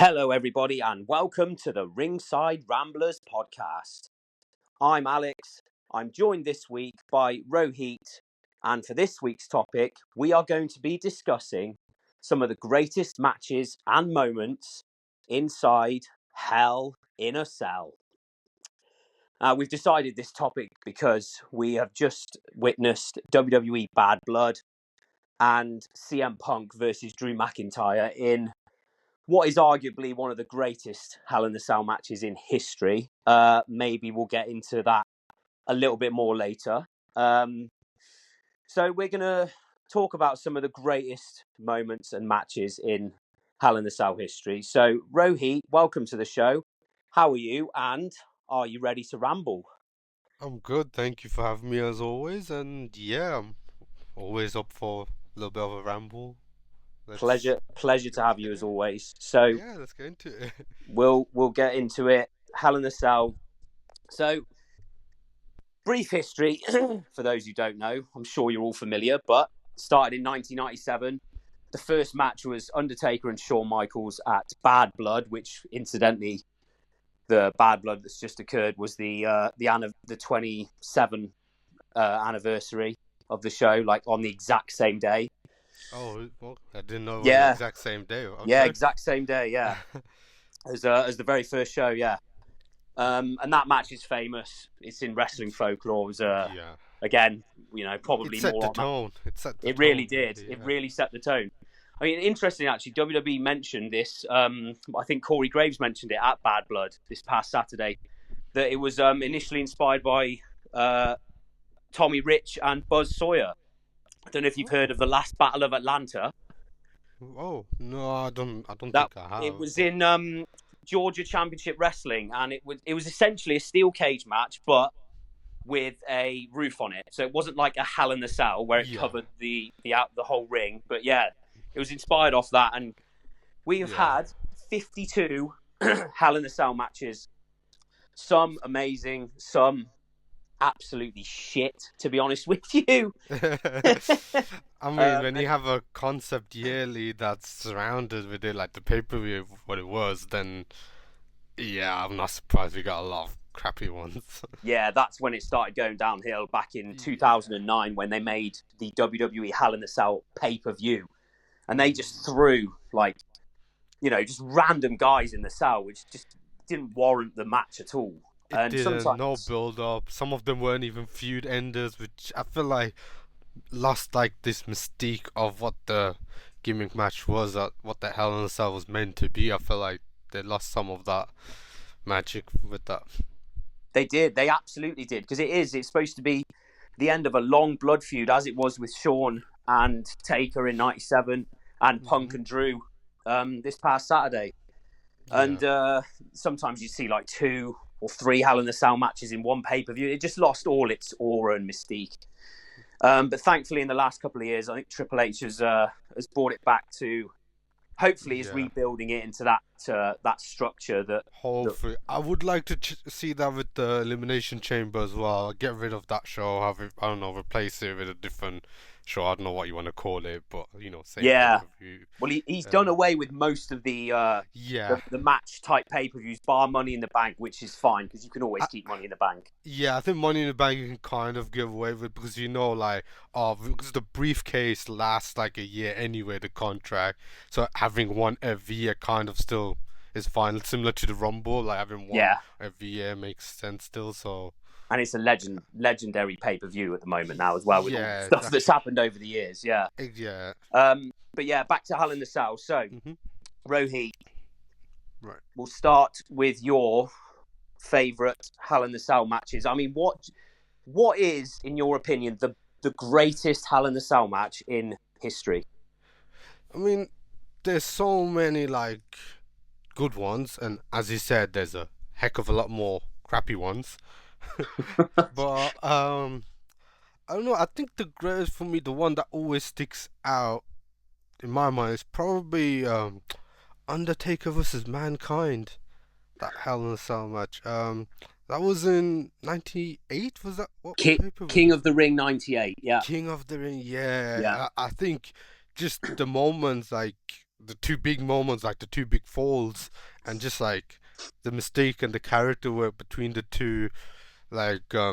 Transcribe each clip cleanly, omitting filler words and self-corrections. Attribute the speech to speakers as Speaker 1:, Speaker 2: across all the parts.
Speaker 1: Hello, everybody, and welcome to the Ringside Ramblers podcast. I'm Alex. I'm joined this week by Rohit, and for this week's topic, we are going to be discussing some of the greatest matches and moments inside Hell in a Cell. We've decided this topic because we have just witnessed WWE Bad Blood and CM Punk versus Drew McIntyre in what is arguably one of the greatest Hell in a Cell matches in history. Maybe we'll get into that a little bit more later. So we're going to talk about some of the greatest moments and matches in Hell in a Cell history. So, Rohit, welcome to the show. How are you? And are you ready to ramble?
Speaker 2: I'm good, thank you for having me as always, and yeah, I'm always up for a little bit of a ramble. Let's
Speaker 1: Pleasure to
Speaker 2: let's
Speaker 1: have
Speaker 2: get
Speaker 1: you as
Speaker 2: in.
Speaker 1: always. So
Speaker 2: Yeah, let's get into it.
Speaker 1: we'll get into it. Hell in a Cell. So brief history for those who don't know. I'm sure you're all familiar, but started in 1997. The first match was Undertaker and Shawn Michaels at Bad Blood, which incidentally, the Bad Blood that's just occurred was the 27th anniversary of the show, like on the exact same day.
Speaker 2: Oh, well, I didn't know it was the
Speaker 1: Yeah,
Speaker 2: exact same day.
Speaker 1: yeah,
Speaker 2: Okay.
Speaker 1: exact same day. Yeah, as the very first show. Yeah, and that match is famous. It's in wrestling folklore. It was
Speaker 2: Yeah,
Speaker 1: again,
Speaker 2: it
Speaker 1: probably
Speaker 2: set
Speaker 1: more
Speaker 2: the
Speaker 1: on that.
Speaker 2: tone. It set the
Speaker 1: It really
Speaker 2: tone,
Speaker 1: did.
Speaker 2: really.
Speaker 1: It
Speaker 2: Yeah.
Speaker 1: really set the tone. I mean, interesting actually. WWE mentioned this. I think Corey Graves mentioned it at Bad Blood this past Saturday. That it was initially inspired by Tommy Rich and Buzz Sawyer. I don't know if you've heard
Speaker 2: Oh,
Speaker 1: of the Last Battle of Atlanta.
Speaker 2: oh no, I don't. I don't
Speaker 1: That
Speaker 2: think I
Speaker 1: it
Speaker 2: have.
Speaker 1: was
Speaker 2: But
Speaker 1: in Georgia Championship Wrestling, and it was essentially a steel cage match, but with a roof on it. So it wasn't like a Hell in the Cell where it
Speaker 2: yeah,
Speaker 1: covered the whole ring. But yeah, it was inspired off that, and we have
Speaker 2: yeah.
Speaker 1: had 52 Hell in the Cell matches. Some amazing, some absolutely shit. To be honest with you,
Speaker 2: I mean, when you
Speaker 1: and
Speaker 2: have a concept yearly that's surrounded with it, like the pay-per-view, what it was, then yeah, I'm not surprised we got a lot of crappy ones.
Speaker 1: yeah, that's when it started going downhill back in
Speaker 2: Yeah.
Speaker 1: 2009 when they made the WWE Hell in the Cell pay per view, and they just
Speaker 2: Mm.
Speaker 1: threw like just random guys in the cell, which just didn't warrant the match at all.
Speaker 2: It
Speaker 1: And
Speaker 2: didn't, no
Speaker 1: sometimes,
Speaker 2: build up. Some of them weren't even feud enders, which I feel like lost like this mystique of what the gimmick match was, what the Hell in a Cell was meant to be. I feel like they lost some of that magic with that.
Speaker 1: they absolutely did, because it's supposed to be the end of a long blood feud, as it was with Shawn and Taker in '97 and Punk
Speaker 2: Hmm.
Speaker 1: and Drew this past Saturday.
Speaker 2: Yeah.
Speaker 1: And sometimes you see like two or three Hell in the Cell matches in one pay per view. It just lost all its aura and mystique. But thankfully, in the last couple of years, I think Triple H has brought it back to. Hopefully, is
Speaker 2: Yeah.
Speaker 1: rebuilding it into that structure that.
Speaker 2: Hopefully, I would like to see that with the Elimination Chamber as well. Get rid of that show, have it, I don't know, replace it with a different show. I don't know what you want to call it, but same pay
Speaker 1: Yeah.
Speaker 2: per view.
Speaker 1: Well, he's done
Speaker 2: Um,
Speaker 1: away with most of
Speaker 2: yeah,
Speaker 1: the match type pay per views, bar Money in the Bank, which is fine because you can always
Speaker 2: I,
Speaker 1: keep Money in the Bank.
Speaker 2: yeah. I think Money in the Bank you can kind of give away with because like, oh, because the briefcase lasts like a year anyway, the contract. So having one every year kind of still is fine. Similar to the Rumble, like having one
Speaker 1: Yeah,
Speaker 2: every year makes sense still. So
Speaker 1: and it's a legendary pay per view at the moment now as well, with all the
Speaker 2: yeah, it's
Speaker 1: stuff that's
Speaker 2: actually
Speaker 1: happened over the years. Yeah.
Speaker 2: yeah.
Speaker 1: But yeah, back to Hell in the Cell. So,
Speaker 2: Hmm.
Speaker 1: Rohit,
Speaker 2: Right.
Speaker 1: we'll start with your favourite Hell in the Cell matches. I mean, what is, in your opinion, the greatest Hell in the Cell match in history?
Speaker 2: I mean, there's so many like good ones, and as you said, there's a heck of a lot more crappy ones. But I don't know. I think the greatest for me, the one that always sticks out in my mind, is probably Undertaker versus Mankind. That Hell in a Cell match. That was in '98. Was that what pay per view?
Speaker 1: King of the Ring '98. Yeah,
Speaker 2: King of the Ring.
Speaker 1: yeah,
Speaker 2: Yeah, I think just the moments like the two big moments, like the two big falls, and just like the mistake and the character work between the two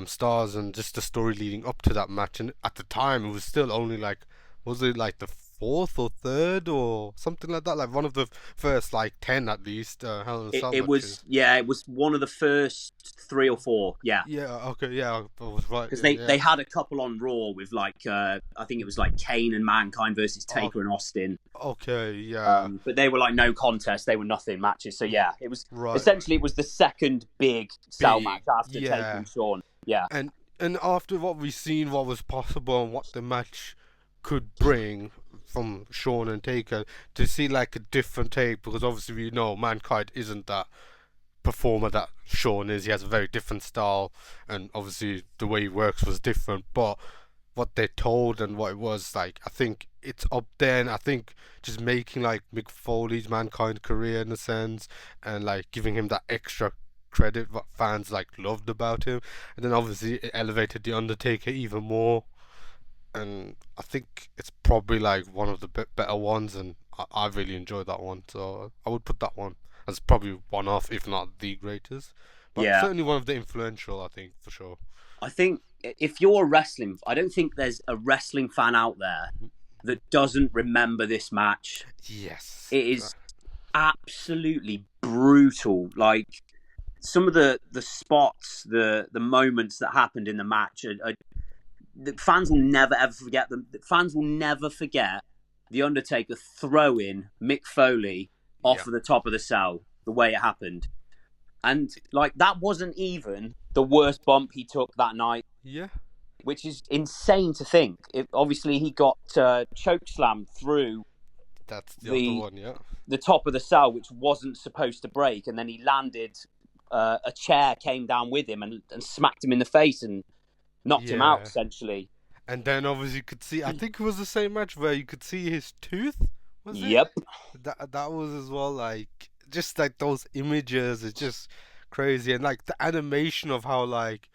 Speaker 2: stars, and just the story leading up to that match. And at the time, it was still only like, was it like the fourth or third or something like that? Like one of the first like 10 at least Hell in a Cell
Speaker 1: It was
Speaker 2: matches.
Speaker 1: yeah, it was one of the first three or four. Yeah,
Speaker 2: Yeah. Okay. Yeah. I was right.
Speaker 1: because
Speaker 2: Yeah. Yeah.
Speaker 1: they had a couple on Raw with like I think it was like Kane and Mankind versus
Speaker 2: Oh,
Speaker 1: Taker and Austin.
Speaker 2: okay. Yeah.
Speaker 1: But they were like no contest. They were nothing matches. So yeah, it was
Speaker 2: Right.
Speaker 1: essentially it was the second big cell match
Speaker 2: Big.
Speaker 1: after Taker
Speaker 2: Yeah.
Speaker 1: and Shawn. Yeah,
Speaker 2: and and after what we've seen, what was possible and what the match could bring from Shawn and Taker, to see like a different take, because obviously we know Mankind isn't that performer that Shawn is. He has a very different style, and obviously the way he works was different. But what they told and what it was like, I think it's up there. And I think just making like Mick Foley's Mankind career in a sense, and like giving him that extra credit what fans like loved about him, and then obviously it elevated the Undertaker even more. And I think it's probably like one of the better ones, and I really enjoyed that one. So I would put that one as probably one of, if not the greatest, but
Speaker 1: yeah.
Speaker 2: certainly one of the influential. I think for sure.
Speaker 1: I think if you're a wrestling, I don't think there's a wrestling fan out there that doesn't remember this match.
Speaker 2: Yes.
Speaker 1: It is absolutely brutal. Like some of the spots, the moments that happened in the match, the fans will never ever forget them. The fans will never forget the Undertaker throwing Mick Foley
Speaker 2: Yeah.
Speaker 1: off of the top of the cell the way it happened, and like that wasn't even the worst bump he took that night,
Speaker 2: Yeah.
Speaker 1: which is insane to think. Obviously, he got choke slammed through
Speaker 2: That's the other
Speaker 1: the
Speaker 2: one. Yeah.
Speaker 1: the top of the cell, which wasn't supposed to break, and then he landed. A chair came down with him and smacked him in the face and knocked him out
Speaker 2: Yeah.
Speaker 1: essentially.
Speaker 2: And then obviously you could see. I think it was the same match where you could see his tooth. Was it?
Speaker 1: Yep.
Speaker 2: That was as well. Like just like those images, it's just crazy, and like the animation of how like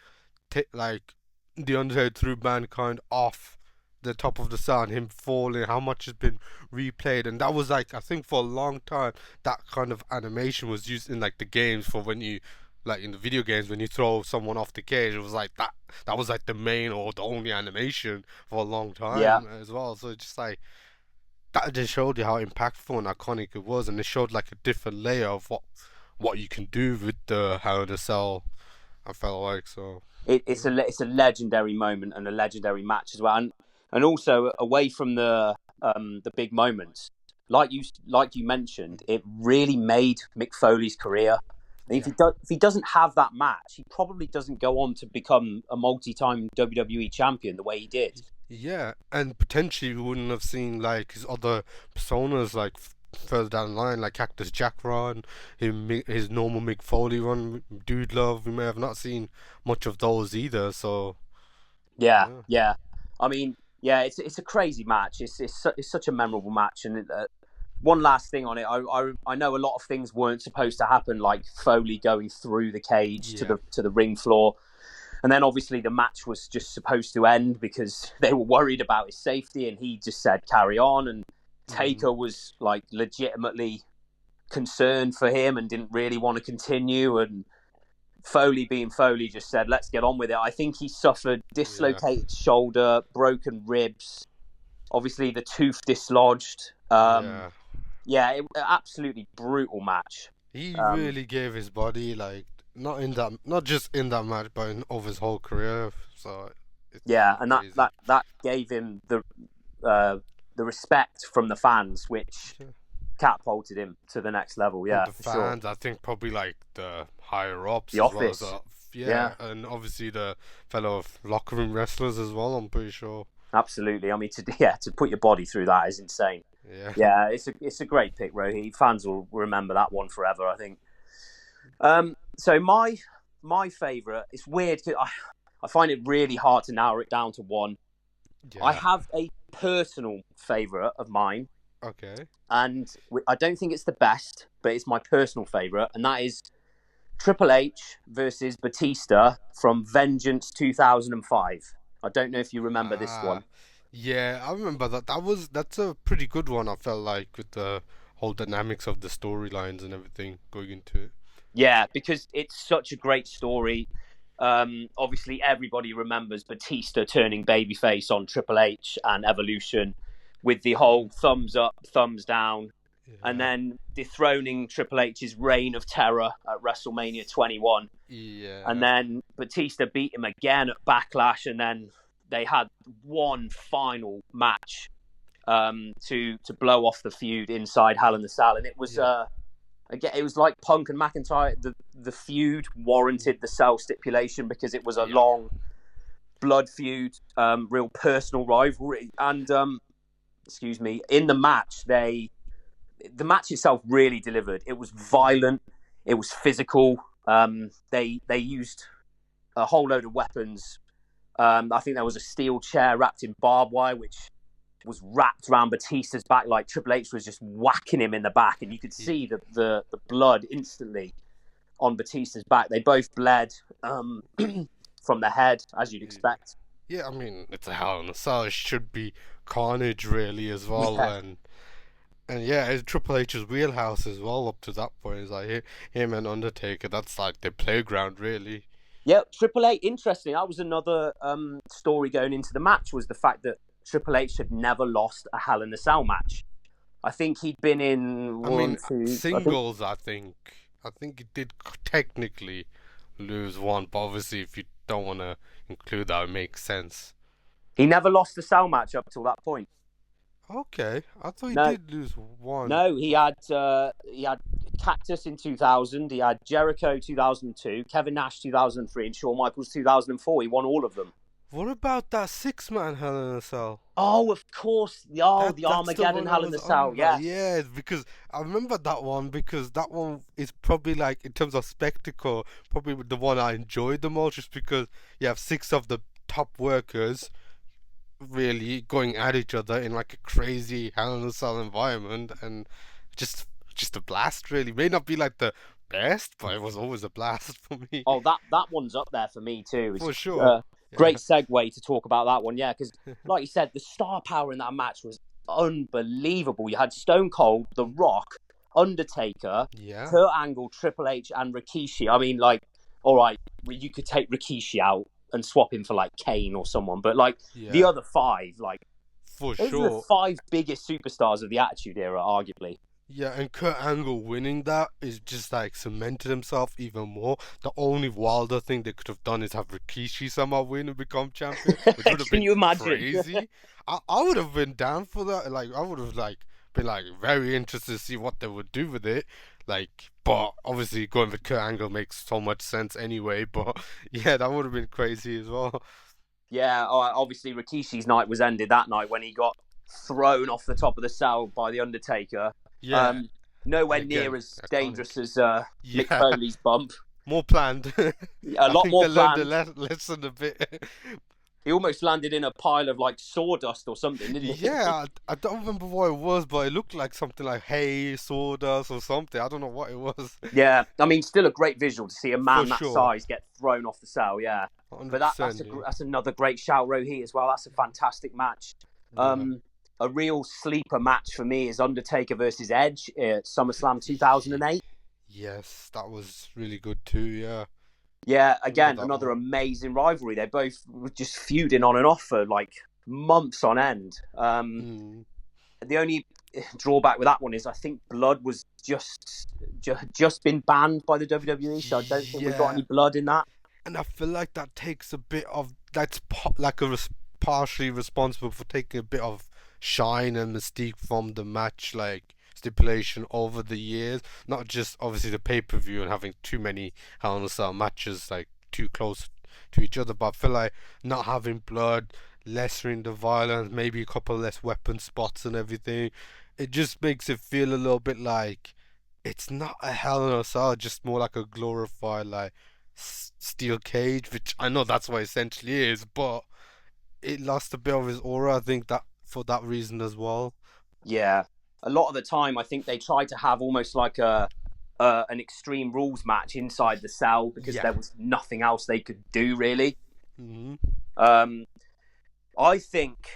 Speaker 2: the Undertaker threw Mankind off the top of the sun, him falling, how much has been replayed. And that was like, I think for a long time that kind of animation was used in like the games, for when you, like in the video games, when you throw someone off the cage, it was like that was like the main or the only animation for a long
Speaker 1: Yeah.
Speaker 2: time as well. So it's just like that just showed you how impactful and iconic it was, and it showed like a different layer of what you can do with the Hell in a Cell. I felt like so.
Speaker 1: It's a legendary moment and a legendary match as well, and also away from the big moments, like you mentioned, it really made Mick Foley's career. And
Speaker 2: Yeah.
Speaker 1: if he doesn't have that match, he probably doesn't go on to become a multi-time WWE champion the way he did.
Speaker 2: Yeah, and potentially we wouldn't have seen like his other personas like further down the line, like Cactus Jack run, his normal Mick Foley run, Dude Love. We may have not seen much of those either. So
Speaker 1: Yeah,
Speaker 2: yeah,
Speaker 1: yeah. I mean, yeah, it's a crazy match. It's such a memorable match. And one last thing on it, I know a lot of things weren't supposed to happen, like Foley going through the cage
Speaker 2: yeah,
Speaker 1: to the ring floor, and then obviously the match was just supposed to end because they were worried about his safety, and he just said carry on. And
Speaker 2: mm,
Speaker 1: Taker was like legitimately concerned for him and didn't really want to continue. And Foley, being Foley, just said, let's get on with it. I think he suffered
Speaker 2: yeah,
Speaker 1: dislocated shoulder, broken ribs, obviously the tooth dislodged.
Speaker 2: yeah.
Speaker 1: Yeah, absolutely brutal match.
Speaker 2: He
Speaker 1: Um,
Speaker 2: really gave his body, like not just in that match, but of his whole career. So it's
Speaker 1: yeah, and
Speaker 2: crazy.
Speaker 1: that gave him the respect from the fans, which
Speaker 2: Yeah.
Speaker 1: catapulted him to the next level.
Speaker 2: From
Speaker 1: Yeah,
Speaker 2: the
Speaker 1: for sure.
Speaker 2: fans, I think probably like the higher ups
Speaker 1: The
Speaker 2: as well as
Speaker 1: Office.
Speaker 2: yeah,
Speaker 1: Yeah,
Speaker 2: and obviously the fellow locker room wrestlers as well. I'm pretty sure.
Speaker 1: absolutely. I mean, to put your body through that is insane.
Speaker 2: Yeah,
Speaker 1: Yeah, it's a great pick, Rohit. Fans will remember that one forever, I think. So my favourite. It's weird. I find it really hard to narrow it down to one. I
Speaker 2: yeah.
Speaker 1: have a personal favourite of mine,
Speaker 2: Okay.
Speaker 1: and I don't think it's the best, but it's my personal favourite, and that is Triple H versus Batista from Vengeance 2005. I don't know if you remember this
Speaker 2: Ah,
Speaker 1: one.
Speaker 2: yeah. I remember that. That's a pretty good one. I felt like with the whole dynamics of the storylines and everything going into it.
Speaker 1: Yeah, because it's such a great story. Obviously, everybody remembers Batista turning babyface on Triple H and Evolution with the whole thumbs up, thumbs down, and
Speaker 2: Yeah.
Speaker 1: then dethroning Triple H's reign of terror at WrestleMania 21. And
Speaker 2: Yeah.
Speaker 1: then Batista beat him again at Backlash, and then they had one final match to blow off the feud inside Hell in the Cell, and it was
Speaker 2: Yeah.
Speaker 1: again, it was like Punk and McIntyre. The feud warranted the Cell stipulation because it was a
Speaker 2: Yeah.
Speaker 1: long blood feud, real personal rivalry, and excuse me, in the match the match itself really delivered. It was violent, it was physical. They used a whole load of weapons. I think there was a steel chair wrapped in barbed wire, which was wrapped around Batista's back. Like Triple H was just whacking him in the back, and you could see the blood instantly on Batista's back. They both bled from the head, as you'd expect.
Speaker 2: Yeah, I mean, it's a Hell in a Cell. It should be carnage, really, as well.
Speaker 1: Yeah.
Speaker 2: And yeah, it's Triple H's wheelhouse as well up to that point. It's like him and Undertaker, that's like their playground, really.
Speaker 1: Yeah, Triple H, interesting. That was another story going into the match, was the fact that Triple H had never lost a Hell in a Cell match. I think he'd been in
Speaker 2: I mean,
Speaker 1: one, two,
Speaker 2: singles, I think he did technically lose one, but obviously, if you don't want to include that, it makes sense.
Speaker 1: he never lost the Cell match up till that point.
Speaker 2: Okay, I thought he
Speaker 1: No,
Speaker 2: did lose one.
Speaker 1: no, he had Cactus in 2000, he had Jericho 2002, Kevin Nash 2003, and Shawn Michaels 2004. He won all of them.
Speaker 2: What about that six-man Hell in a Cell?
Speaker 1: Oh, of course. The
Speaker 2: That's the
Speaker 1: Armageddon
Speaker 2: one I
Speaker 1: Hell in
Speaker 2: was
Speaker 1: the
Speaker 2: on
Speaker 1: Cell.
Speaker 2: about.
Speaker 1: Yes.
Speaker 2: Yeah, because I remember that one because that one is probably like in terms of spectacle, probably the one I enjoyed the most, just because you have six of the top workers really going at each other in like a crazy Hell in a Cell environment, and just just a blast. Really, may not be like the best, but it was always a blast for me.
Speaker 1: Oh, that one's up there for me too. It's
Speaker 2: For sure.
Speaker 1: great
Speaker 2: Yeah.
Speaker 1: segue to talk about that one. Yeah, because like you said, the star power in that match was unbelievable. You had Stone Cold, The Rock, Undertaker,
Speaker 2: Yeah.
Speaker 1: Kurt Angle, Triple H, and Rikishi. I mean, like, all right, you could take Rikishi out and swap him for like Kane or someone, but like the
Speaker 2: Yeah.
Speaker 1: other five, like
Speaker 2: For
Speaker 1: those are the
Speaker 2: sure.
Speaker 1: five biggest superstars of the Attitude Era, arguably.
Speaker 2: Yeah, and Kurt Angle winning that is just like cemented himself even more. The only wilder thing they could have done is have Rikishi somehow win and become champion, which would have
Speaker 1: Can
Speaker 2: been
Speaker 1: you imagine?
Speaker 2: crazy. I would have been down for that. Like I would have like been like very interested to see what they would do with it. Like, but obviously going with Kurt Angle makes so much sense anyway. But yeah, that would have been crazy as well.
Speaker 1: Yeah, obviously Rikishi's night was ended that night when he got thrown off the top of the cell by the Undertaker.
Speaker 2: Yeah, and
Speaker 1: Nowhere near
Speaker 2: again,
Speaker 1: as dangerous
Speaker 2: iconic.
Speaker 1: as Mick
Speaker 2: Yeah,
Speaker 1: Foley's bump.
Speaker 2: more planned.
Speaker 1: A
Speaker 2: I
Speaker 1: lot
Speaker 2: think
Speaker 1: more
Speaker 2: they learned the
Speaker 1: planned.
Speaker 2: lesson a bit.
Speaker 1: He almost landed in a pile of like sawdust or something, didn't he?
Speaker 2: Yeah, I don't remember what it was, but it looked like something like hay, sawdust, or something. I don't know what it was.
Speaker 1: Yeah, I mean, still a great visual to see a
Speaker 2: For
Speaker 1: man that
Speaker 2: sure,
Speaker 1: size get thrown off the cell. Yeah, but that's
Speaker 2: 100%. Yeah,
Speaker 1: that's another great shout, Rohit, as well. That's a fantastic match.
Speaker 2: yeah.
Speaker 1: A real sleeper match for me is Undertaker versus Edge at SummerSlam 2008.
Speaker 2: Yes, that was really good too. Yeah,
Speaker 1: Yeah,
Speaker 2: remember
Speaker 1: again,
Speaker 2: that
Speaker 1: another
Speaker 2: one.
Speaker 1: amazing rivalry. They both were just feuding on and off for like months on end.
Speaker 2: Mm.
Speaker 1: The only drawback with that one is I think blood was just been banned by the WWE, so I don't think we got
Speaker 2: Yeah,
Speaker 1: any blood in that.
Speaker 2: and I feel like that takes a bit of like partially responsible for taking a bit of shine and mystique from the match, like stipulation over the years. Not just obviously the pay-per-view and having too many Hell in a Cell matches like too close to each other, but I feel like not having blood, lessening the violence, maybe a couple less weapon spots and everything. It just makes it feel a little bit like it's not a Hell in a Cell, just more like a glorified like steel cage, which I know that's what it essentially is, but it lost a bit of its aura. I think that for that reason as well.
Speaker 1: Yeah, a lot of the time I think they tried to have almost like an extreme rules match inside the cell because
Speaker 2: Yeah.
Speaker 1: there was nothing else they could do really.
Speaker 2: Hmm.
Speaker 1: Um, I think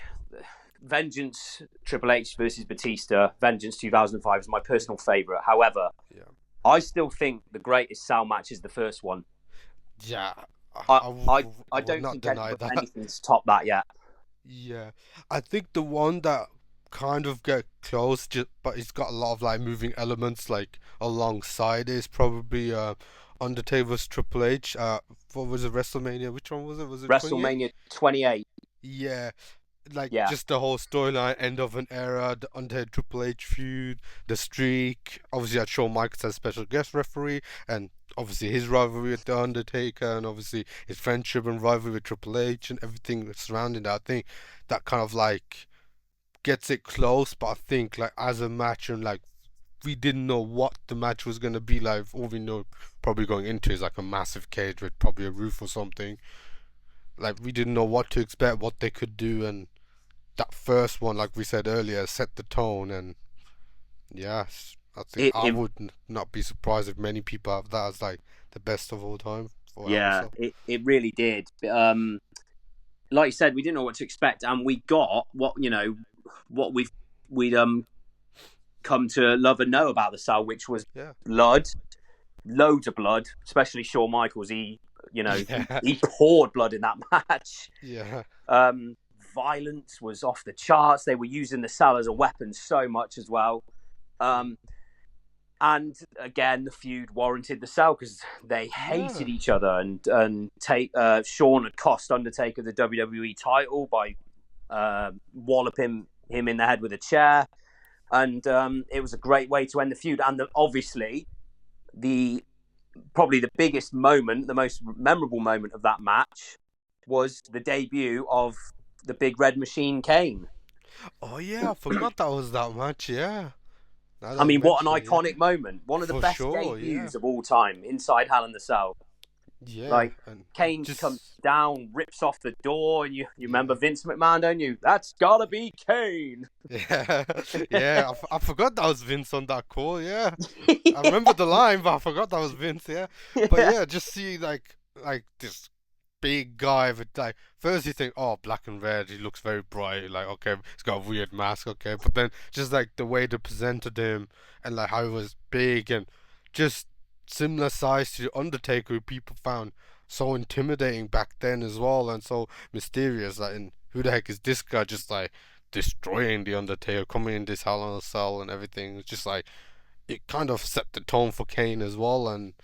Speaker 1: Vengeance Triple H versus Batista, Vengeance 2005 is my personal favourite. However,
Speaker 2: Yeah.
Speaker 1: I still think the greatest Sal match is the first one.
Speaker 2: Yeah.
Speaker 1: I
Speaker 2: I
Speaker 1: I
Speaker 2: would
Speaker 1: don't
Speaker 2: not
Speaker 1: think
Speaker 2: deny that.
Speaker 1: anything's topped that yet.
Speaker 2: Yeah, I think the one that kind of get close, just but it's got a lot of like moving elements like alongside is probably Undertaker vs Triple H. What was it? WrestleMania? Which one was it? Was it 28?
Speaker 1: WrestleMania 28.
Speaker 2: Yeah, like
Speaker 1: Yeah,
Speaker 2: just the whole storyline, end of an era, the Undertaker Triple H feud, the streak. Obviously, had Shawn Michaels as special guest referee, and obviously his rivalry with the Undertaker, and obviously his friendship and rivalry with Triple H, and everything surrounding that. I think that kind of like gets it close, but I think like as a match and like we didn't know what the match was gonna be like. All we know probably going into is like a massive cage with probably a roof or something. Like we didn't know what to expect, what they could do, and that first one, like we said earlier, set the tone. And yes, I think
Speaker 1: it,
Speaker 2: I
Speaker 1: it
Speaker 2: would not be surprised if many people have that as like the best of all time for
Speaker 1: yeah,
Speaker 2: ourselves.
Speaker 1: it really did. Like you said, we didn't know what to expect, and we got what we'd come to love and know about the Sal, which was
Speaker 2: Yeah,
Speaker 1: blood, loads of blood, especially Shawn Michaels.
Speaker 2: yeah,
Speaker 1: He poured blood in that match.
Speaker 2: yeah,
Speaker 1: Um, Violence was off the charts. They were using the Sal as a weapon so much as well. And again, the feud warranted the Sal because they
Speaker 2: yeah,
Speaker 1: hated each other, and Shawn had cost Undertaker the WWE title by walloping him in the head with a chair, and it was a great way to end the feud. And obviously, the probably the biggest moment, the most memorable moment of that match was the debut of the Big Red Machine Kane.
Speaker 2: Oh yeah, I forgot that was that match. Yeah, now
Speaker 1: I
Speaker 2: that you
Speaker 1: mean, what an
Speaker 2: mention it, yeah,
Speaker 1: iconic moment. One of the
Speaker 2: for
Speaker 1: best
Speaker 2: sure. Yeah,
Speaker 1: debuts of all time inside Hell in the Cell.
Speaker 2: yeah,
Speaker 1: Like,
Speaker 2: and
Speaker 1: Kane comes
Speaker 2: just
Speaker 1: down, rips off the door, and you remember
Speaker 2: yeah.
Speaker 1: Vince McMahon, don't you? That's gotta be Kane.
Speaker 2: Yeah, yeah, I forgot that was Vince on that call. Yeah, I remember the line, but I forgot that was Vince. Yeah, but
Speaker 1: Yeah.
Speaker 2: yeah, just see like this big guy with like first you think, oh, black and red, he looks very bright. Like okay, he's got a weird mask. Okay, but then just like the way they presented him and like how he was big and just similar size to the Undertaker, who people found so intimidating back then as well and so mysterious. Like, and who the heck is this guy? Just like destroying the Undertaker, coming in this Hell in a Cell and everything. It's just like it kind of set the tone for Kane as well, and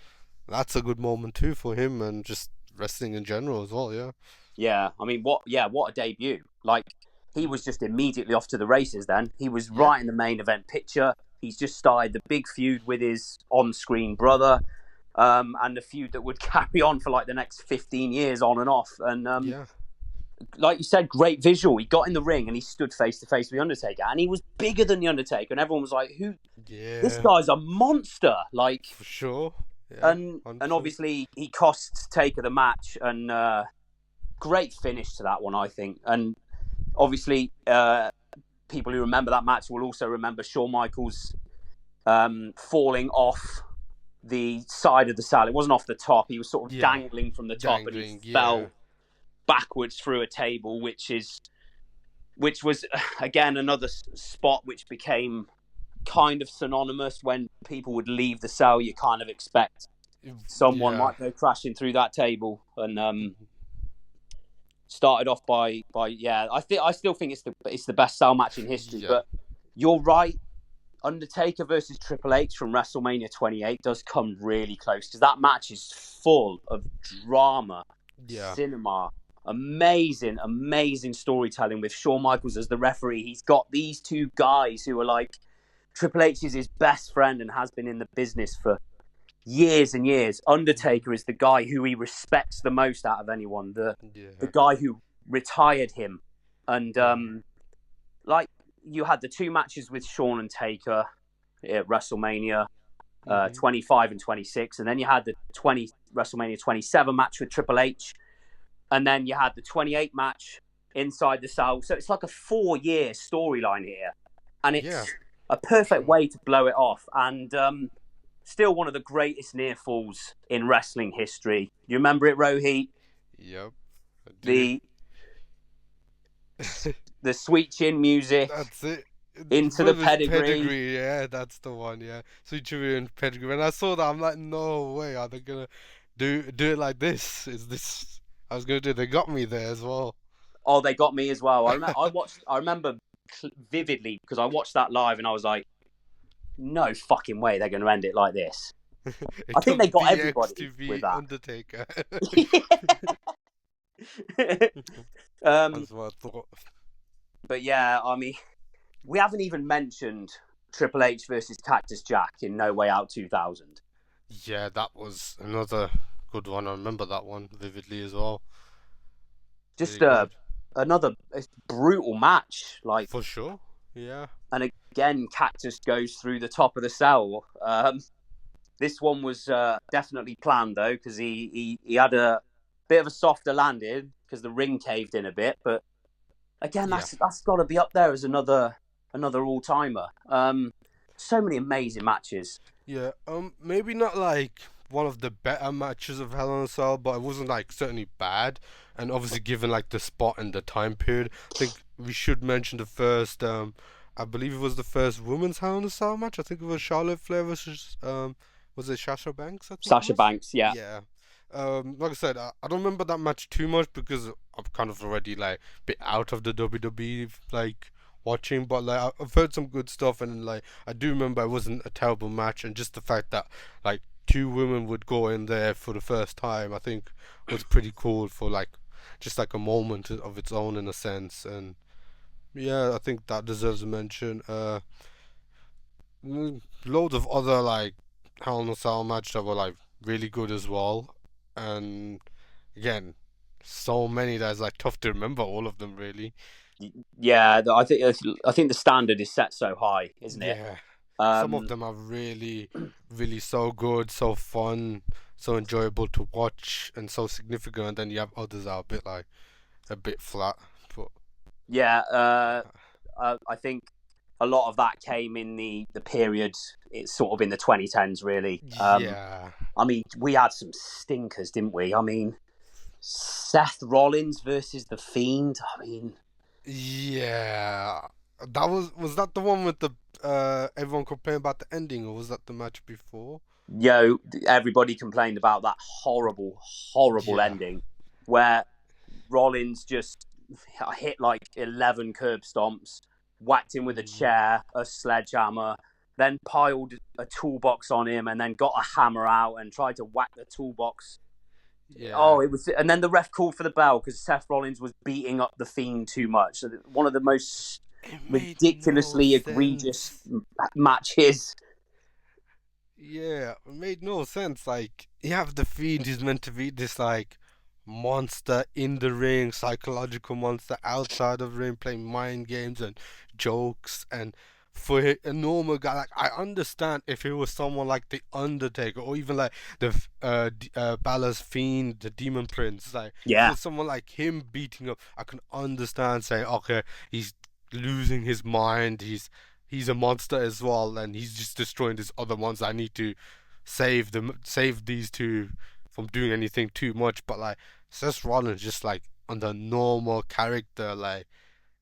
Speaker 2: that's a good moment too for him and just wrestling in general as well. Yeah,
Speaker 1: Yeah, I mean, what a debut. Like, he was just immediately off to the races then. He was
Speaker 2: yeah,
Speaker 1: right in the main event picture. He's just started the big feud with his on screen brother, and the feud that would carry on for like the next 15 years on and off. And
Speaker 2: yeah,
Speaker 1: like you said, great visual. He got in the ring and he stood face to face with the Undertaker, and he was bigger than the Undertaker, and everyone was like, "Who? This
Speaker 2: yeah,
Speaker 1: guy's a monster!" Like,
Speaker 2: for sure. Yeah,
Speaker 1: and
Speaker 2: 100%.
Speaker 1: obviously he costs Taker the match, and great finish to that one, I think. And obviously, people who remember that match will also remember Shawn Michaels falling off the side of the saddle. It wasn't off the top; he was sort of
Speaker 2: Yeah,
Speaker 1: dangling from the top, and he
Speaker 2: dangling. Yeah,
Speaker 1: fell backwards through a table, which was again another spot which became kind of synonymous. When people would leave the cell, you kind of expect someone
Speaker 2: yeah,
Speaker 1: might go crashing through that table, and started off by yeah. I still think it's the best cell match in history.
Speaker 2: yeah,
Speaker 1: But you're right. Undertaker versus Triple H from WrestleMania 28 does come really close, because that match is full of drama,
Speaker 2: yeah,
Speaker 1: cinema, amazing storytelling with Shawn Michaels as the referee. He's got these two guys who are like, Triple H is his best friend and has been in the business for years and years. Undertaker is the guy who he respects the most out of anyone, the
Speaker 2: yeah,
Speaker 1: guy who retired him. And
Speaker 2: yeah.
Speaker 1: like, you had the two matches with Shawn and Taker at WrestleMania
Speaker 2: Mm-hmm.
Speaker 1: 25 and 26, and then you had the WrestleMania 27 match with Triple H, and then you had the 28 match inside the cell. So it's like a 4-year storyline here, and
Speaker 2: Yeah,
Speaker 1: it's a
Speaker 2: for
Speaker 1: perfect
Speaker 2: sure.
Speaker 1: way to blow it off. And still one of the greatest near falls in wrestling history. You remember it, Rohit?
Speaker 2: Yep, I do.
Speaker 1: The the sweet chin music
Speaker 2: That's it.
Speaker 1: into the
Speaker 2: With his
Speaker 1: pedigree.
Speaker 2: pedigree, yeah, that's the one, yeah. Sweet Chilean pedigree. When I saw that, I'm like, no way, are they gonna do it like this? Is this? I was gonna do. They got me there as well.
Speaker 1: Oh, they got me as well. I remember vividly because I watched that live and I was like, no fucking way they're going to end it like this.
Speaker 2: It
Speaker 1: I think
Speaker 2: took
Speaker 1: they got
Speaker 2: DX to
Speaker 1: everybody with
Speaker 2: be
Speaker 1: that.
Speaker 2: Undertaker.
Speaker 1: um,
Speaker 2: That's what I thought.
Speaker 1: but yeah, I mean, we haven't even mentioned Triple H versus Cactus Jack in No Way Out 2000.
Speaker 2: Yeah, that was another good one. I remember that one vividly as well.
Speaker 1: Just
Speaker 2: Really good.
Speaker 1: another brutal match. Like,
Speaker 2: For sure. Yeah.
Speaker 1: and again, Cactus goes through the top of the cell. This one was definitely planned though, because he had a bit of a softer landing because the ring caved in a bit. But again,
Speaker 2: Yeah.
Speaker 1: that's got to be up there as another all timer. So many amazing matches.
Speaker 2: Yeah, maybe not like one of the better matches of Hell in a Cell, but it wasn't like certainly bad. And obviously, given like the spot and the time period, I think we should mention the first. I believe it was the first women's Hell in a Cell match. I think it was Charlotte Flair versus was it Sasha Banks? I think it
Speaker 1: Sasha
Speaker 2: was.
Speaker 1: Banks, yeah.
Speaker 2: Yeah. Like I said, I don't remember that match too much because I'm kind of already like a bit out of the WWE like watching, but like I've heard some good stuff, and like I do remember it wasn't a terrible match, and just the fact that like two women would go in there for the first time, I think was pretty cool for like just like a moment of its own in a sense, and yeah, I think that deserves a mention. Loads of other like Hell in a Cell match that were like really good as well, and again, so many that it's like tough to remember all of them really.
Speaker 1: Yeah, I think the standard is set so high, isn't it?
Speaker 2: Yeah, some of
Speaker 1: Um,
Speaker 2: them are really, really so good, so fun, so enjoyable to watch, and so significant. And then you have others that are a bit like a bit flat. But
Speaker 1: yeah, I think a lot of that came in the period. It's sort of in the 2010s, really.
Speaker 2: yeah,
Speaker 1: I mean, we had some stinkers, didn't we? I mean, Seth Rollins versus The Fiend. I mean,
Speaker 2: yeah, that was that the one with the everyone complaining about the ending, or was that the match before?
Speaker 1: everybody complained about that horrible, horrible
Speaker 2: Yeah.
Speaker 1: ending where Rollins just hit like 11 curb stomps, whacked him with a
Speaker 2: Mm,
Speaker 1: chair, a sledgehammer, then piled a toolbox on him, and then got a hammer out and tried to whack the toolbox.
Speaker 2: yeah,
Speaker 1: Oh, it was, and then the ref called for the bell because Seth Rollins was beating up the Fiend too much. So one of the most
Speaker 2: it made no
Speaker 1: ridiculously egregious
Speaker 2: sense.
Speaker 1: matches.
Speaker 2: Yeah, it made no sense. Like, you have the Fiend who's meant to be this, like, monster in the ring, psychological monster outside of the ring, playing mind games and jokes. And for a normal guy, like, I understand if it was someone like The Undertaker or even like Balor's Fiend, the Demon Prince. Like, if it
Speaker 1: Yeah,
Speaker 2: was someone like him beating up, I can understand saying, okay, he's losing his mind, he's a monster as well, and he's just destroying these other ones. I need to save these two from doing anything too much. But like Seth Rollins, just like on the normal character, like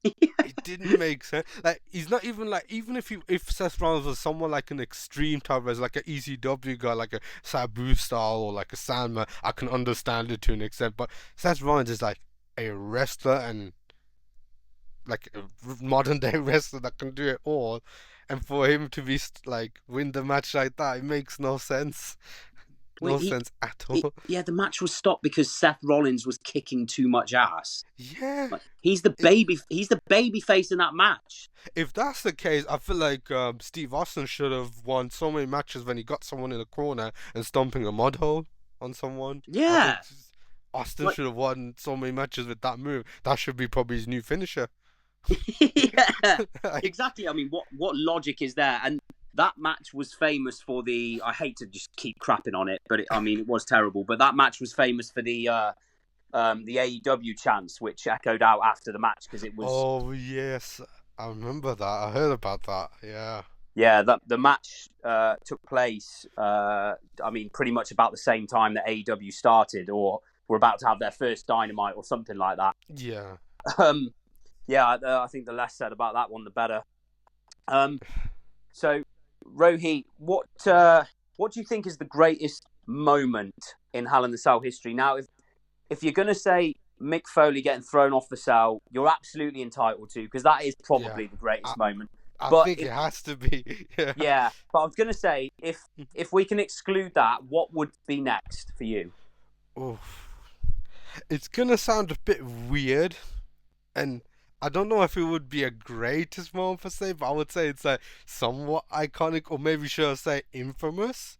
Speaker 2: it didn't make sense. Like he's not even like even if Seth Rollins was someone like an extreme type, as like an ECW guy, like a Sabu style or like a Sandman, I can understand it to an extent. But Seth Rollins is like a wrestler and like a modern day wrestler that can do it all, and for him to be like win the match like that, it makes no sense,
Speaker 1: well,
Speaker 2: no sense at all.
Speaker 1: yeah, the match was stopped because Seth Rollins was kicking too much ass.
Speaker 2: Yeah,
Speaker 1: Like, he's the
Speaker 2: it,
Speaker 1: baby. He's the baby face in that match.
Speaker 2: if that's the case, I feel like Steve Austin should have won so many matches when he got someone in the corner and stomping a mud hole on someone. I think
Speaker 1: Yeah,
Speaker 2: Austin
Speaker 1: like
Speaker 2: should have won so many matches with that move. That should be probably his new finisher.
Speaker 1: yeah,
Speaker 2: Like,
Speaker 1: exactly. I mean, what logic is there? And that match was famous for the. I hate to just keep crapping on it, but I mean, it was terrible. But that match was famous for the AEW chants, which echoed out after the match because it was.
Speaker 2: oh yes, I remember that. I heard about that. Yeah.
Speaker 1: Yeah, that the match took place. I mean, pretty much about the same time that AEW started, or were about to have their first Dynamite, or something like that.
Speaker 2: Yeah.
Speaker 1: Um, Yeah, I think the less said about that one, the better. Um, so Rohit, what do you think is the greatest moment in Hell in the Cell history? Now, if you're going to say Mick Foley getting thrown off the cell, you're absolutely entitled to, because that is
Speaker 2: Yeah,
Speaker 1: probably the
Speaker 2: I
Speaker 1: greatest moment.
Speaker 2: I
Speaker 1: But
Speaker 2: think
Speaker 1: if
Speaker 2: it has to be. Yeah.
Speaker 1: yeah, but I was going to say if we can exclude that, what would be next for you?
Speaker 2: Oof. It's gonna sound a bit weird, and I don't know if it would be a greatest moment per se, but I would say it's like somewhat iconic, or maybe should I say infamous,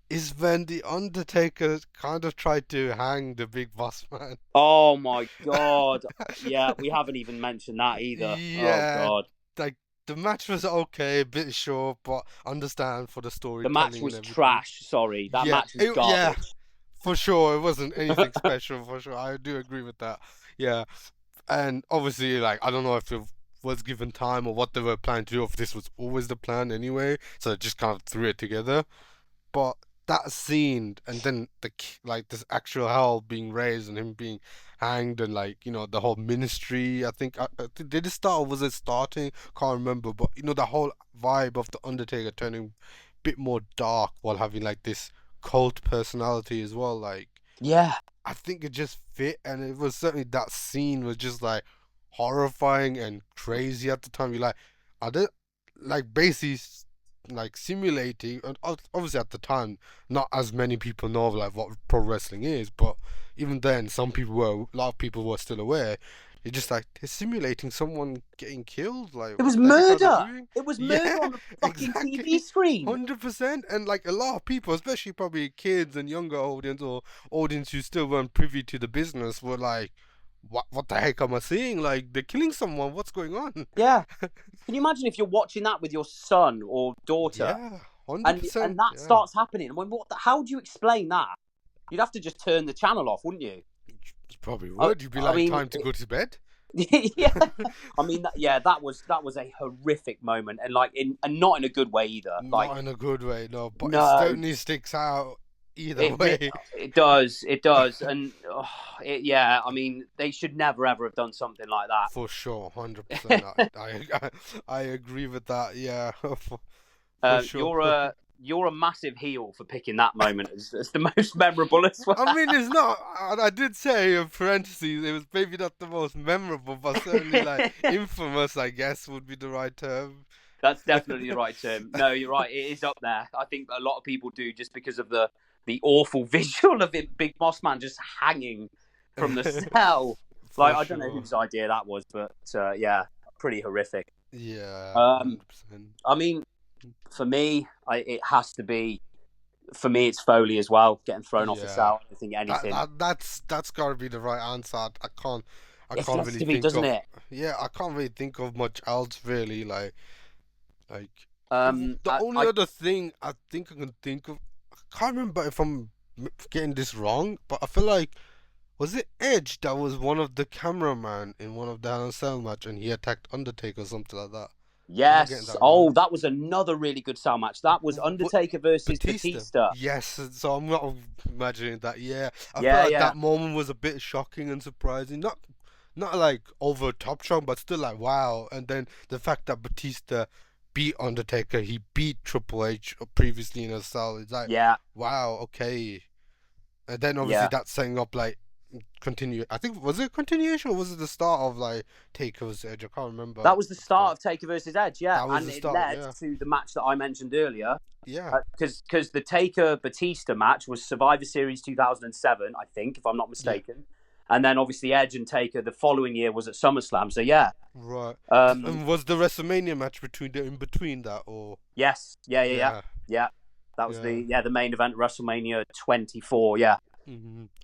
Speaker 2: is when the Undertaker kind of tried to hang the Big Boss Man.
Speaker 1: Oh my god! Yeah, we haven't even mentioned that either. Oh
Speaker 2: Yeah,
Speaker 1: god,
Speaker 2: like the match was okay, a bit short, but understand for the
Speaker 1: the match
Speaker 2: storytelling and
Speaker 1: was
Speaker 2: everything.
Speaker 1: trash. Sorry, that
Speaker 2: Yeah,
Speaker 1: match was
Speaker 2: yeah,
Speaker 1: garbage.
Speaker 2: for sure. It wasn't anything special, for sure. I do agree with that. Yeah, and obviously, like, I don't know if it was given time or what they were planning to do, if this was always the plan anyway, so they just kind of threw it together. But that scene, and then like this actual hell being raised and him being hanged, and like the whole ministry. Did it start or was it starting? Can't remember. But the whole vibe of the Undertaker turning a bit more dark while having like this cult personality as well. Like
Speaker 1: Yeah,
Speaker 2: I think it just fit, and it was certainly that scene was just like horrifying and crazy at the time. You're like, are they like basically like simulating? And obviously at the time, not as many people know like what pro wrestling is, but even then, a lot of people were still aware. You're just like they're simulating someone getting killed. Like,
Speaker 1: it was
Speaker 2: what the heck are they
Speaker 1: murder.
Speaker 2: doing?
Speaker 1: It was murder
Speaker 2: Yeah,
Speaker 1: on the fucking TV
Speaker 2: exactly.
Speaker 1: screen.
Speaker 2: 100%, and like a lot of people, especially probably kids and younger audience or audience who still weren't privy to the business, were like, "What the heck am I seeing? Like they're killing someone. What's going on?"
Speaker 1: Yeah, can you imagine if you're watching that with your son or daughter,
Speaker 2: Yeah, hundred
Speaker 1: and
Speaker 2: percent.
Speaker 1: that
Speaker 2: Yeah,
Speaker 1: starts happening? And when how do you explain that? You'd have to just turn the channel off, wouldn't you?
Speaker 2: you probably
Speaker 1: I,
Speaker 2: would. You'd be
Speaker 1: I
Speaker 2: like,
Speaker 1: mean,
Speaker 2: "Time to go to bed."
Speaker 1: yeah. I mean, yeah, that was a horrific moment, and like and not in a good way either. Like,
Speaker 2: Not in a good way, no, but it
Speaker 1: no,
Speaker 2: certainly sticks out either
Speaker 1: it re-
Speaker 2: way.
Speaker 1: it does, and yeah. I mean, they should never ever have done something like
Speaker 2: For sure, 100%.
Speaker 1: that.
Speaker 2: I agree with that. Yeah, for sure.
Speaker 1: You're a massive heel for picking that moment as the most memorable as well.
Speaker 2: I mean, it's not. I did say in parentheses, it was maybe not the most memorable, but certainly like infamous, I guess, would be the right term.
Speaker 1: That's definitely the right term. No, you're right. It is up there. I think a lot of people do, just because of the awful visual of it, Big Boss Man just hanging from the cell. Like,
Speaker 2: For
Speaker 1: I don't know
Speaker 2: sure.
Speaker 1: whose idea that was, but yeah, pretty horrific.
Speaker 2: Yeah,
Speaker 1: Um,
Speaker 2: 100%.
Speaker 1: I mean, for me, it has to be. For me, it's Foley as well, getting thrown off the
Speaker 2: Yeah.
Speaker 1: cell. I don't think
Speaker 2: That
Speaker 1: anything.
Speaker 2: that that's gotta be the right answer. I
Speaker 1: It
Speaker 2: can't
Speaker 1: gets
Speaker 2: really
Speaker 1: to be,
Speaker 2: think
Speaker 1: doesn't
Speaker 2: of
Speaker 1: it?
Speaker 2: yeah, I can't really think of much else really. Like
Speaker 1: Um,
Speaker 2: the only
Speaker 1: I
Speaker 2: other thing I think I can think of, I can't remember if I'm getting this wrong, but I feel like was it Edge that was one of the cameraman in one of the Hell in a Cell match and he attacked Undertaker or something like that. Am I getting
Speaker 1: Yes.
Speaker 2: that
Speaker 1: Oh,
Speaker 2: wrong?
Speaker 1: that was another really good cell match. That was
Speaker 2: What
Speaker 1: Undertaker versus
Speaker 2: Batista?
Speaker 1: Batista.
Speaker 2: Yes, so I'm not imagining that. Yeah, I felt
Speaker 1: Yeah,
Speaker 2: like
Speaker 1: yeah,
Speaker 2: that moment was a bit shocking and surprising. Not like over top shock, but still like wow. And then the fact that Batista beat Undertaker, he beat Triple H previously in a cell. It's like
Speaker 1: yeah,
Speaker 2: wow, okay. And then obviously
Speaker 1: yeah.
Speaker 2: that's setting up like continue. I think was it a continuation or was it the start of like Takeover's Edge? I can't remember
Speaker 1: That was the
Speaker 2: at the time.
Speaker 1: start of Taker versus Edge. Yeah,
Speaker 2: That was
Speaker 1: and
Speaker 2: the
Speaker 1: it
Speaker 2: start.
Speaker 1: led
Speaker 2: Yeah,
Speaker 1: to the match that I mentioned earlier.
Speaker 2: yeah,
Speaker 1: Because the Taker Batista match was Survivor Series 2007, I think, if I'm not
Speaker 2: yeah.
Speaker 1: mistaken. And then obviously Edge and Taker the following year was at SummerSlam. So yeah,
Speaker 2: Right.
Speaker 1: um,
Speaker 2: And was the WrestleMania match in between that or
Speaker 1: yes, yeah, yeah, yeah,
Speaker 2: yeah,
Speaker 1: yeah. That was
Speaker 2: yeah.
Speaker 1: the main event WrestleMania 24. Yeah,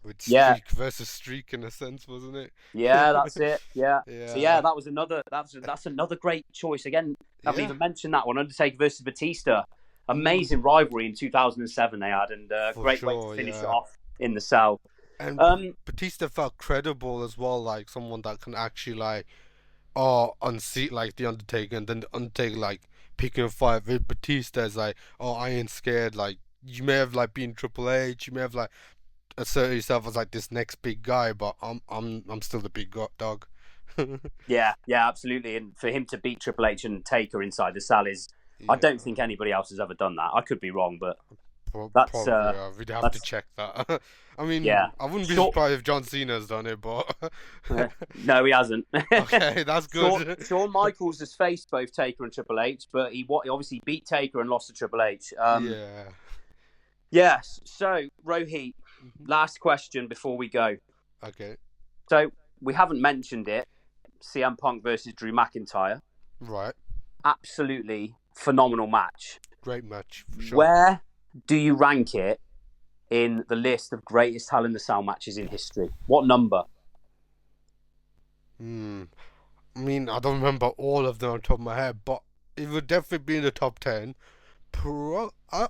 Speaker 2: With
Speaker 1: yeah,
Speaker 2: Streak versus Streak in a sense, wasn't it?
Speaker 1: yeah. That's it. Yeah. So yeah,
Speaker 2: Yeah.
Speaker 1: that was another. That's another great choice. Again, I haven't
Speaker 2: Yeah.
Speaker 1: even mentioned that one. Undertaker versus Batista.
Speaker 2: Mm,
Speaker 1: Amazing rivalry in 2007 they had, and
Speaker 2: for
Speaker 1: great way to
Speaker 2: sure,
Speaker 1: finish it
Speaker 2: yeah.
Speaker 1: off in the cell.
Speaker 2: And
Speaker 1: Um,
Speaker 2: Batista felt credible as well, like someone that can actually like unseat like the Undertaker, and then the Undertaker like picking a fight with Batista is like, oh, I ain't scared. Like you may have like been Triple H, you may have like asserted yourself as like this next big guy, but I'm still the big dog.
Speaker 1: Yeah, yeah, absolutely. And for him to beat Triple H and Taker inside the cell is, I
Speaker 2: Yeah,
Speaker 1: don't think anybody else has ever done that. I could be wrong, but that's
Speaker 2: probably. We'd have to
Speaker 1: that's
Speaker 2: check that. I mean,
Speaker 1: yeah.
Speaker 2: I wouldn't be
Speaker 1: Short.
Speaker 2: surprised if John Cena's done it, but
Speaker 1: No, he hasn't.
Speaker 2: okay, that's good.
Speaker 1: Shawn Michaels has faced both Taker and Triple H, but he obviously beat Taker and lost to Triple H.
Speaker 2: Yeah.
Speaker 1: Yes. So Rohit,
Speaker 2: Mhm.
Speaker 1: last question before we go.
Speaker 2: Okay.
Speaker 1: So we haven't mentioned it. CM Punk versus Drew McIntyre.
Speaker 2: Right.
Speaker 1: Absolutely phenomenal match.
Speaker 2: Great match for sure.
Speaker 1: Where do you rank it in the list of greatest Hell in the Cell matches in history? What number?
Speaker 2: Hmm. I mean, I don't remember all of them on top of my head, but it would definitely be in the top 10. I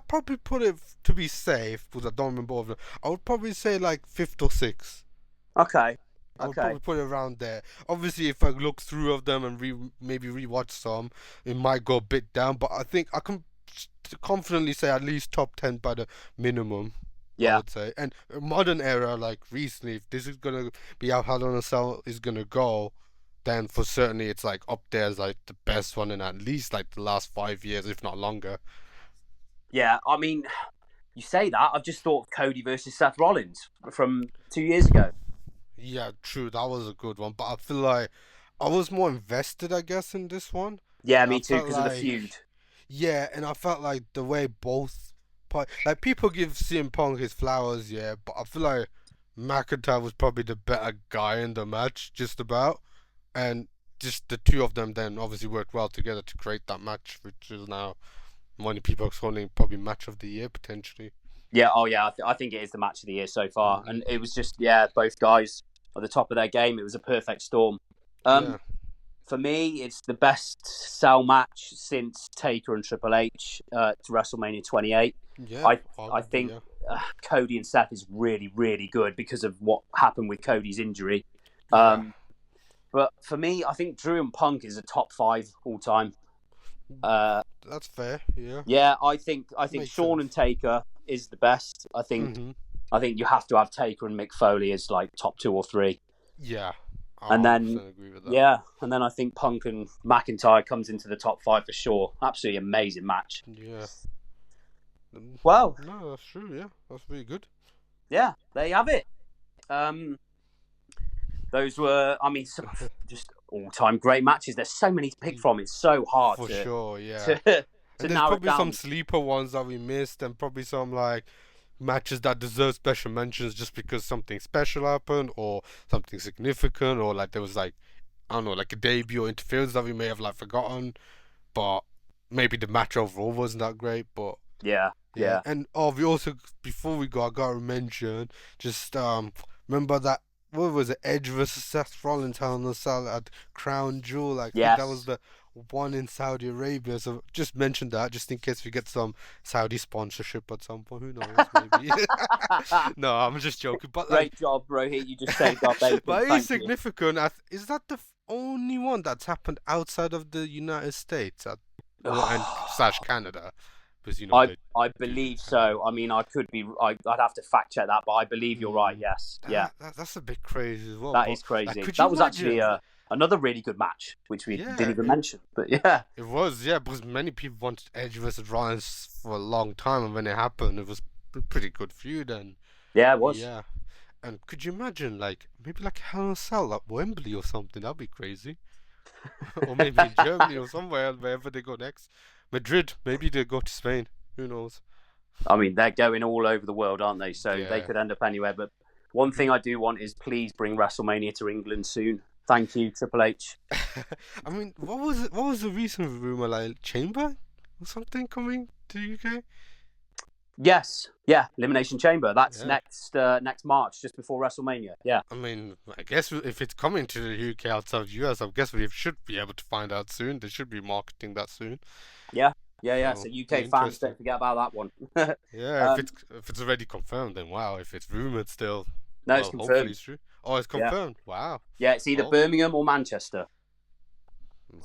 Speaker 2: probably put it to be safe because I don't remember all of them. I would probably say like fifth or sixth.
Speaker 1: Okay.
Speaker 2: I would
Speaker 1: Okay.
Speaker 2: probably put it around there. Obviously, if I look through of them and maybe rewatch some, it might go a bit down. But I think I can confidently say at least top 10 by the minimum. I
Speaker 1: Yeah.
Speaker 2: would say. And modern era, like recently, if this is gonna be how Hell in a Cell is gonna go, then for certainly it's like up there as like the best one in at least like the last 5 years, if not longer.
Speaker 1: Yeah. I mean, you say that. I've just thought of Cody versus Seth Rollins from 2 years ago.
Speaker 2: Yeah, true, that was a good one. But I feel like I was more invested, I guess, in this one.
Speaker 1: Yeah,
Speaker 2: And I
Speaker 1: me too,
Speaker 2: felt
Speaker 1: because of the feud.
Speaker 2: like, yeah, and I felt like the way both, like people give CM Punk his flowers, yeah, but I feel like McIntyre was probably the better guy in the match, just about. And just the two of them then obviously worked well together to create that match, which is now many people are calling probably match of the year potentially.
Speaker 1: Yeah. Oh, yeah. I think it is the match of the year so far,
Speaker 2: Hmm.
Speaker 1: and it was just both guys at the top of their game. It was a perfect storm. Um,
Speaker 2: Yeah,
Speaker 1: for me, it's the best cell match since Taker and Triple H to WrestleMania 28.
Speaker 2: yeah,
Speaker 1: I
Speaker 2: arguably,
Speaker 1: think
Speaker 2: yeah,
Speaker 1: Cody and Seth is really, really good because of what happened with Cody's injury.
Speaker 2: yeah.
Speaker 1: But for me, I think Drew and Punk is a top five all time. Uh,
Speaker 2: That's fair. Yeah,
Speaker 1: yeah, I think
Speaker 2: makes
Speaker 1: Shawn and
Speaker 2: sense.
Speaker 1: Taker is the best.
Speaker 2: Hmm.
Speaker 1: I think you have to have Taker and Mick Foley as like top two or three,
Speaker 2: Yeah, I
Speaker 1: and then
Speaker 2: 100% agree with that.
Speaker 1: I think Punk and McIntyre comes into the top five for sure. Absolutely amazing match.
Speaker 2: Yeah.
Speaker 1: Well,
Speaker 2: No, that's true. Yeah, that's really good.
Speaker 1: yeah, there you have it. Um, those were, I mean, some just all-time great matches. There's so many to pick from. It's so hard
Speaker 2: For
Speaker 1: to
Speaker 2: sure, yeah.
Speaker 1: to
Speaker 2: And
Speaker 1: to
Speaker 2: there's
Speaker 1: narrow it
Speaker 2: probably some
Speaker 1: down.
Speaker 2: sleeper ones that we missed, and probably some like matches that deserve special mentions just because something special happened or something significant, or like there was like I don't know, like a debut or interference that we may have like forgotten, but maybe the match overall wasn't that great. But
Speaker 1: Yeah,
Speaker 2: yeah,
Speaker 1: yeah,
Speaker 2: and oh, we also before we go, I gotta mention just remember that what was it, Edge versus Seth Rollins Hell in a Cell at Crown Jewel? I think that was
Speaker 1: yes.
Speaker 2: the one in Saudi Arabia. So just mention that just in case we get some Saudi sponsorship at some point. Who knows? Maybe. No, I'm just joking. But like,
Speaker 1: Great job, Rohit. You just saved our bacon.
Speaker 2: but it is
Speaker 1: Thank you.
Speaker 2: significant. Is that the only one that's happened outside of the United States or and slash Canada? Because you know
Speaker 1: I
Speaker 2: they
Speaker 1: I
Speaker 2: do
Speaker 1: believe
Speaker 2: have it.
Speaker 1: so. I mean, I could be. I'd have to fact check that, but I believe you're right.
Speaker 2: Mm,
Speaker 1: Yes, yeah,
Speaker 2: that's a bit crazy as well.
Speaker 1: that
Speaker 2: But
Speaker 1: is
Speaker 2: like,
Speaker 1: crazy.
Speaker 2: could you
Speaker 1: That was actually
Speaker 2: imagine?
Speaker 1: another really good match, which we didn't
Speaker 2: Yeah,
Speaker 1: even mention. But yeah,
Speaker 2: it was, yeah, because many people wanted Edge versus Rollins for a long time, and when it happened, it was a pretty good feud. And
Speaker 1: yeah, it was.
Speaker 2: yeah, and could you imagine like maybe like Hell in a Cell at Wembley or something? That'd be crazy. Or maybe in Germany or somewhere wherever they go next. Madrid, maybe they go to Spain. Who knows?
Speaker 1: I mean, they're going all over the world, aren't they? So they
Speaker 2: Yeah.
Speaker 1: could end up anywhere. But one
Speaker 2: Hmm.
Speaker 1: thing I do want is please bring WrestleMania to England soon. Thank you, Triple H.
Speaker 2: I mean, what was it? What was the recent rumor like Chamber or something coming to UK?
Speaker 1: Yes, yeah, Elimination Chamber. That's
Speaker 2: Yeah.
Speaker 1: next March, just before WrestleMania. Yeah,
Speaker 2: I mean, I guess if it's coming to the UK outside of the US, I guess we should be able to find out soon. They should be marketing that soon.
Speaker 1: yeah, yeah. So
Speaker 2: So be
Speaker 1: UK fans,
Speaker 2: interesting.
Speaker 1: don't forget about that one.
Speaker 2: Yeah,
Speaker 1: um,
Speaker 2: if it's already confirmed, then wow. If it's rumored still,
Speaker 1: no, it's
Speaker 2: well, hopefully
Speaker 1: confirmed.
Speaker 2: it's true. Oh, it's
Speaker 1: Yeah,
Speaker 2: confirmed. Wow.
Speaker 1: yeah. It's either
Speaker 2: Well,
Speaker 1: Birmingham or Manchester.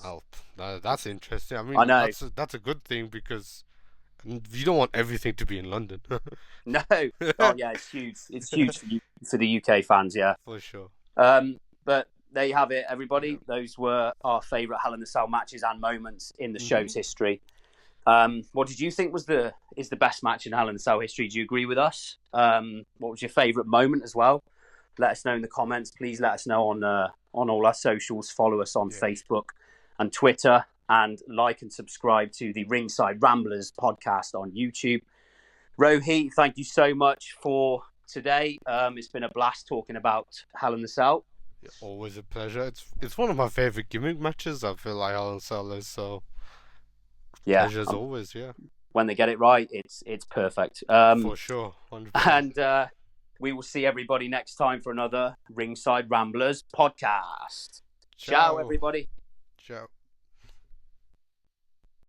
Speaker 2: well, that's interesting. I
Speaker 1: I
Speaker 2: mean,
Speaker 1: know.
Speaker 2: that's a good thing because you don't want everything to be in London.
Speaker 1: No. Oh yeah, it's huge. It's huge for the UK fans. Yeah.
Speaker 2: For sure.
Speaker 1: But there you have it, everybody.
Speaker 2: Yeah.
Speaker 1: Those were our favourite Hell in the Cell matches and moments in the show's history. What did you think is the best match in Hell in the Cell history? Do you agree with us? What was your favourite moment as well? Let us know in the comments. Please let us know on all our socials. Follow us on Facebook and Twitter, and like and subscribe to the Ringside Ramblers podcast on YouTube. Rohit, thank you so much for today. It's been a blast talking about Hell in the Cell.
Speaker 2: Yeah, always a pleasure. It's one of my favorite gimmick matches. I feel like Hell in a Cell is, so pleasure as always. Yeah,
Speaker 1: when they get it right, it's perfect.
Speaker 2: for sure, 100%.
Speaker 1: And we will see everybody next time for another Ringside Ramblers podcast. Ciao, everybody.
Speaker 2: Ciao.